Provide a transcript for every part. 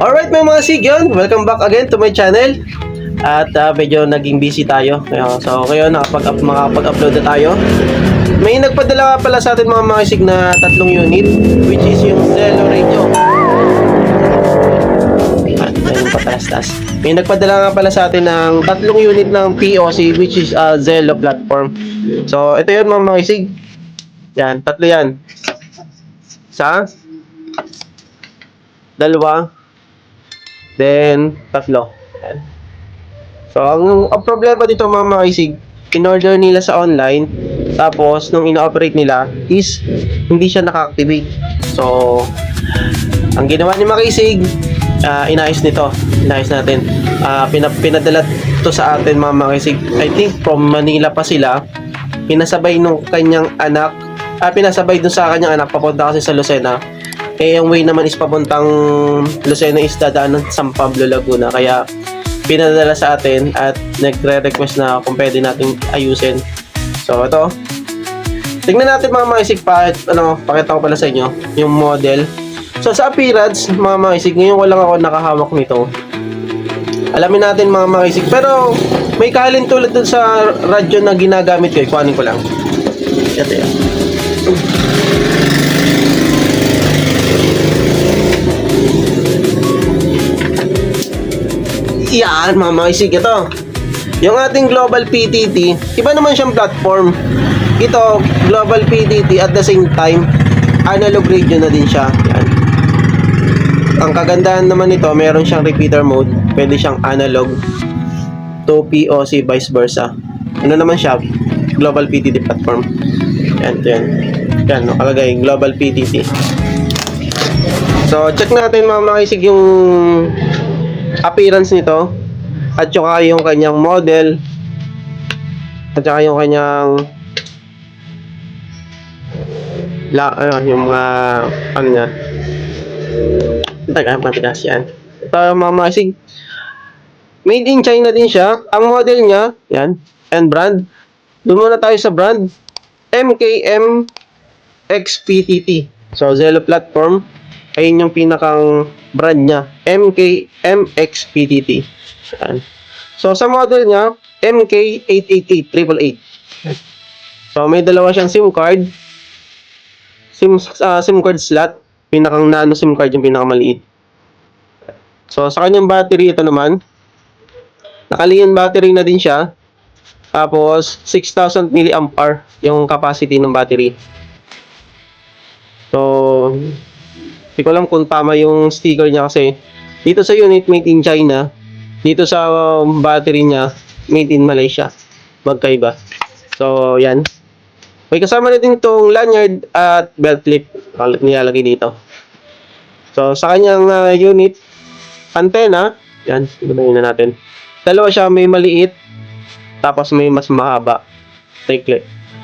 Alright mga sigyon, welcome back again to my channel. At medyo naging busy tayo. So ngayon makapag-upload na tayo. May nagpadala pala sa atin mga makisig na 3 unit, which is yung Zelo Radio. At yung patalas-tas. May nagpadala nga pala sa atin ng 3 unit ng POC, which is Zelo platform. So ito yun mga makisig. Yan, 3 yan. Isa, dalawa, then 3. Yan. So, ang problema dito mga makisig, in-order nila sa online, tapos nung ino-operate nila is hindi siya naka-activate. So, ang ginawa ni makisig, inayos natin. Pinadala to sa atin mga makisig. I think from Manila pa sila, pinasabay nung kanyang anak, pinasabay dun sa kanyang anak, papunta kasi sa Lucena. Yung way naman is papuntang Lucena is dadaan ng San Pablo, Laguna. Kaya pinadala sa atin at nagre-request na kung pwede natin ayusin. So ito, tingnan natin mga maisig pakita ko pala sa inyo yung model. So sa appearance mga maisig, ngayon ko lang ako nakahawak nito. Alamin natin mga maisig, pero may kahalin tulad dun sa radyo na ginagamit ko. Kuhanin ko lang. Ito yan. Yan mga makisig, ito yung ating Global PTT. Iba naman siyang platform. Ito Global PTT, at the same time analog radio na din siya. Yan. Ang kagandahan naman nito, meron siyang repeater mode. Pwede siyang analog to POC, vice versa. Ano naman siya? Global PTT platform. Yan, nakalagay Global PTT. So check natin mga makisig yung appearance nito, at saka yung kanyang model, at saka yung kanyang yung mga ano niya. Matigas yan. Ito mga makisig, made in China din siya. Ang model niya, yan, and brand. Doon muna tayo sa brand, MKM XPTT. So Zelo platform, ayun yung pinakang brand niya, MKMXPTT. So sa model niya, MK888888. So may dalawa siyang SIM card. SIM card slot, pinakang nano SIM card yung pinakamaliit. So sa kanyang battery, ito naman, naka-Li-ion battery na din siya. Tapos 6,000 mAh yung capacity ng battery. So hindi ko alam kung tama yung sticker niya, kasi dito sa unit made in China, dito sa battery niya made in Malaysia. Magkaiba. So yan. May kasama na din itong lanyard at belt clip nilalagay dito. So sa kanyang unit, antenna, yan, tignan na natin. Dalawa siya, may maliit, tapos may mas mahaba.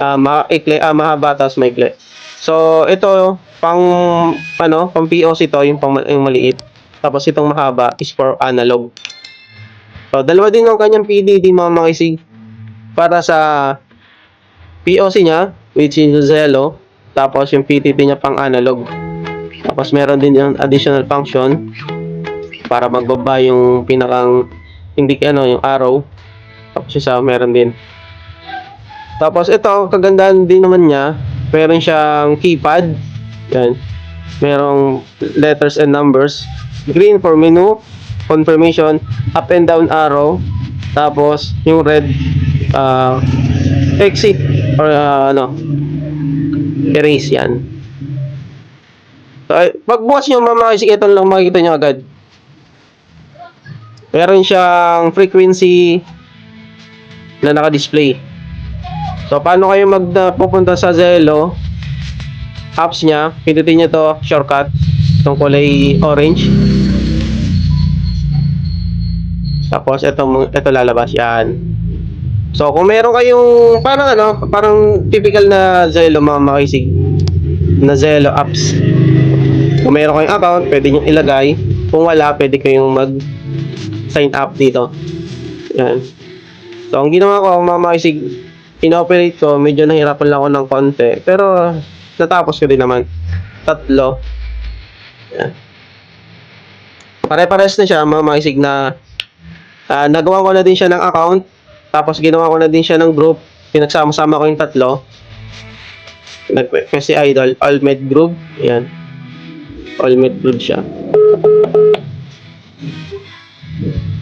Mahaba tapos maikli. So ito pang POC to, yung maliit. Tapos itong mahaba is for analog. So dalawa din ang kanyang PDD mga makisig. Para sa POC niya, which is Zelo, tapos yung PTT niya pang analog. Tapos meron din yung additional function para magbaba yung pinakang yung arrow. Tapos isa meron din. Tapos ito, kagandahan din naman niya, meron siyang keypad. Yan. Merong letters and numbers. Green for menu, confirmation, up and down arrow. Tapos yung red, exit or erase. Yan. So pagbukas nyo mamakisig, ito lang makikita nyo agad. Meron siyang frequency na naka-display. So paano kayo pupunta sa Zelo apps niya? Pindutin niyo to shortcut, itong kulay orange. Tapos ito lalabas yan. So kung meron kayong parang typical na Zelo mga makisig, na Zelo apps. Kung meron kayong account, pwede niyo ilagay. Kung wala, pwede kayong mag-sign up dito. Yan. So ang ginawa ko mga makisig, inoperate ko, medyo nahirapan lang ako ng konti, pero natapos ko din naman. 3. Yan. Pare-pares na siya mga makisig na nagawa ko na din siya ng account. Tapos ginawa ko na din siya ng group. Pinagsama-sama ko yung tatlo. Kasi Idol, Allmed Group. Ayan. Allmed Group siya.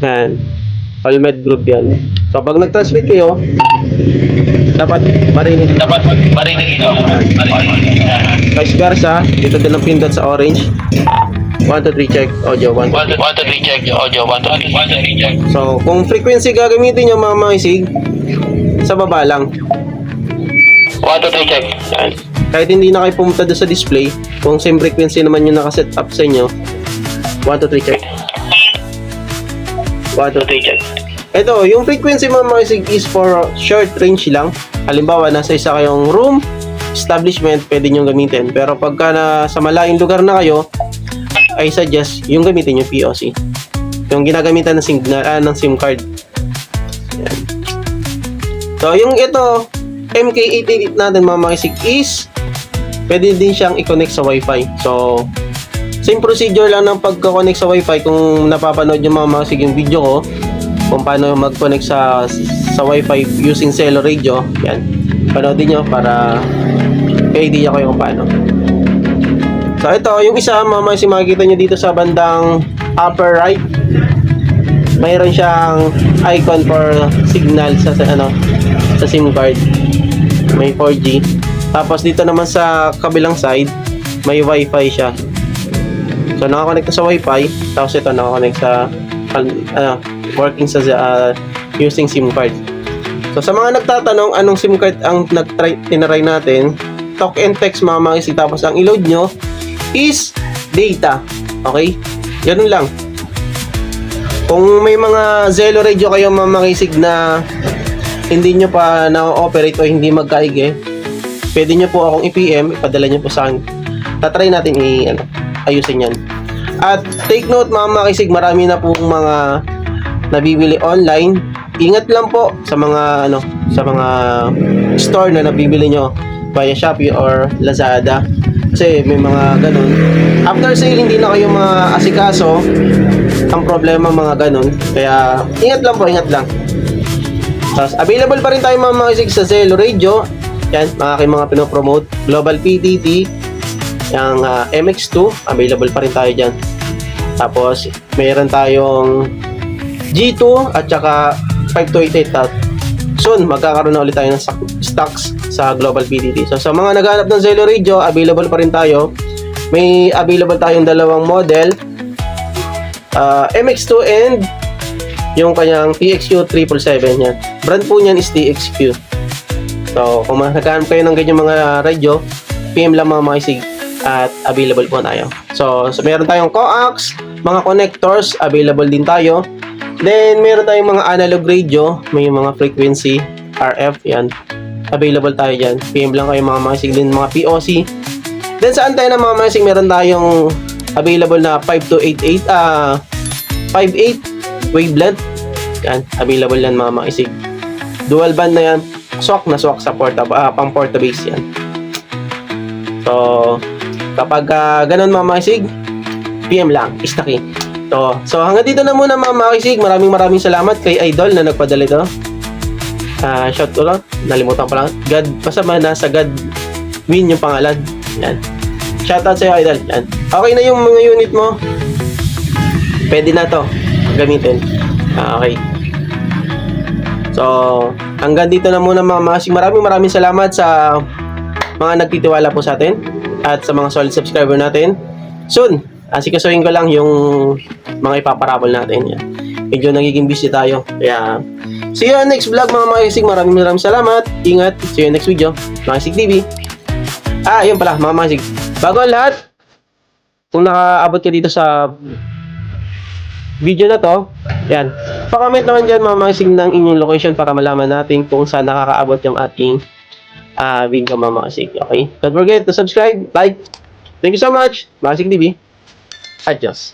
Ayan. Allmed Group yan. So, pag nag-transmit kayo, dapat marinig ito. Vice versa, dito din ang pindot sa orange. 1, 2, 3, check. Audio, 1, 2, 3. check audio 1 2 3 check. So, kung frequency gagamitin nyo mga makisig, sa baba lang. 1 2 3 check. Yan. Kahit hindi na kayo pumunta doon sa display, kung same frequency naman yung nakaset up sa inyo, 1, 2, 3, check. 1, 2, 3, check. Ito, yung frequency mga makisig is for short range lang. Halimbawa, nasa isa kayong room, establishment, pwede nyo gamitin. Pero pagka sa malayong lugar na kayo, I suggest yung gamitin yung POC. Yung ginagamitan ng signal, ng SIM card. Yan. So, yung ito, MK888 natin mga makisig is pwede din siyang i-connect sa Wi-Fi. So, same procedure lang ng pagka-connect sa Wi-Fi. Kung napapanood yung mga makisig yung video ko, kung paano mag-connect sa Wi-Fi using cellular radio, yan. Panoodin nyo para may idea ko yung paano. So, ito, yung isa, mamaya makikita nyo dito sa bandang upper right. Mayroon siyang icon for signal sa SIM card. May 4G. Tapos, dito naman sa kabilang side, may Wi-Fi siya. So, nakakonect sa Wi-Fi. Tapos, ito, nakakonect sa working sa using SIM card. So, sa mga nagtatanong, anong SIM card ang tinry natin, talk and text mga makisig. Tapos, ang i-load nyo is data. Okay? Ganun lang. Kung may mga Zelo radio kayo mga makisig na hindi nyo pa na-operate o hindi magkaige, pwede nyo po akong i-PM, ipadala nyo po sa akin. Tatry natin ayusin yan. At take note mga makisig, marami na pong mga nabibili online. Ingat lang po sa mga store na nabibili nyo via Shopee or Lazada. Kasi may mga ganun. After sale, hindi na kayo mga asikaso. Ang problema mga ganun. Kaya, ingat lang po, ingat lang. Tapos, available pa rin tayo mga makisig sa Zelo Radio. Yan, mga pinopromote. Global PTT. Yung MX2, available pa rin tayo dyan. Tapos, mayroon tayong G2 at saka 5288. Soon, magkakaroon na ulit tayo ng stocks sa Global PTT. So, sa mga naghahanap ng Zelo Radio, available pa rin tayo. May available tayong dalawang model. MX2 and yung kanyang TXQ 777 yan. Brand po niyan is TXQ. So, kung naghahanap kayo ng ganyan mga radio, PM lang mga makisig at available po tayo. So meron tayong coax, mga connectors, available din tayo. Then, meron tayong mga analog radio, may mga frequency, RF, yan. Available tayo dyan. PM lang kayo mga makisig din, mga POC. Then, sa antena mga makisig, meron tayong available na 5288, 58 wavelength. Yan, available yan mga makisig. Dual band na yan. Swak na swak sa pang porta base yan. So, kapag ganun mga makisig, PM lang, istaki. So hanggang dito na muna mga makisig. Maraming salamat kay Idol na nagpadala ito. Shout ko lang, nalimutan ko lang. God, pasama na sa God Win yung pangalan. Yan. Shout out sa iyo, Idol. Yan. Okay na yung mga unit mo. Pwede na to gamitin. Okay. So, hanggang dito na muna mga makisig. Maraming salamat sa mga nagtitiwala po sa atin at sa mga solid subscriber natin. Soon, asikasuhin ko lang yung mga ipaparabol natin. Yan. Medyo nagiging busy tayo. Kaya, see you on next vlog mga makisig. Maraming salamat. Ingat. See you next video. Makisig TV. Yun pala mga makisig. Bago ang lahat, kung nakaabot ka dito sa video na to, yan. Pa-comment naman dyan mga makisig ng inyong location para malaman natin kung saan nakakaabot yung ating video mga makisig. Okay? Don't forget to subscribe, like. Thank you so much. Makisig TV. Adios.